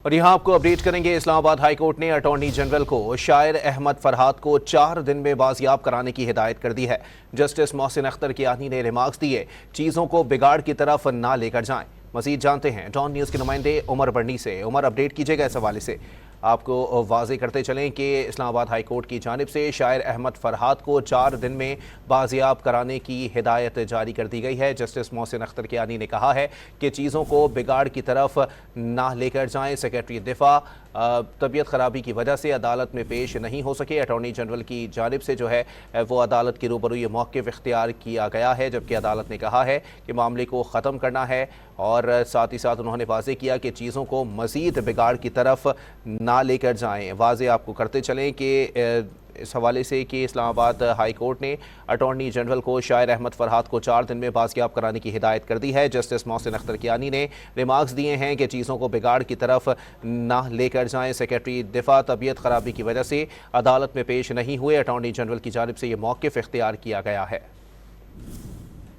और यहाँ आपको अपडेट करेंगे। इस्लामाबाद हाई कोर्ट ने अटॉर्नी जनरल को शायर अहमद फरहाद को 4 दिन में बाजियाब कराने की हिदायत कर दी है। जस्टिस मोहसिन अख्तर कियानी ने रिमार्क्स दिए, चीज़ों को बिगाड़ की तरफ ना लेकर जाएं। मजीद जानते हैं डॉन न्यूज़ के नुमाइंदे उमर बर्नी से। उमर, अपडेट कीजिएगा इस हवाले से। आपको वाज़े करते चलें कि इस्लामाबाद हाई कोर्ट की जानिब से शायर अहमद फरहाद को 4 दिन में बाजियाब कराने की हिदायत जारी कर दी गई है। जस्टिस मोहसिन अख्तर कियानी ने कहा है कि चीज़ों को बिगाड़ की तरफ ना लेकर जाएं। सेक्रेटरी दिफा तबीयत ख़राबी की वजह से अदालत में पेश नहीं हो सके। अटॉर्नी जनरल की जानिब से जो है वो अदालत के रूबरू ये मौक़िफ़ इख्तियार किया गया है, जबकि अदालत ने कहा है कि मामले को ख़त्म करना है। और साथ ही साथ उन्होंने वाज़े किया कि चीज़ों को मज़ीद बिगाड़ की तरफ ना लेकर जाएं। वाज़े आपको करते चलें कि इस हवाले से कि इस्लामाबाद हाई कोर्ट ने अटॉर्नी जनरल को शायर अहमद फरहाद को 4 दिन में बाजियाब कराने की हिदायत कर दी है। जस्टिस मोहसिन अख्तर कियानी ने रिमार्क्स दिए हैं कि चीज़ों को बिगाड़ की तरफ ना लेकर जाएं। सेक्रेटरी दिफा तबीयत ख़राबी की वजह से अदालत में पेश नहीं हुए। अटॉर्नी जनरल की जानिब से ये मौक़िफ़ इख्तियार किया गया है।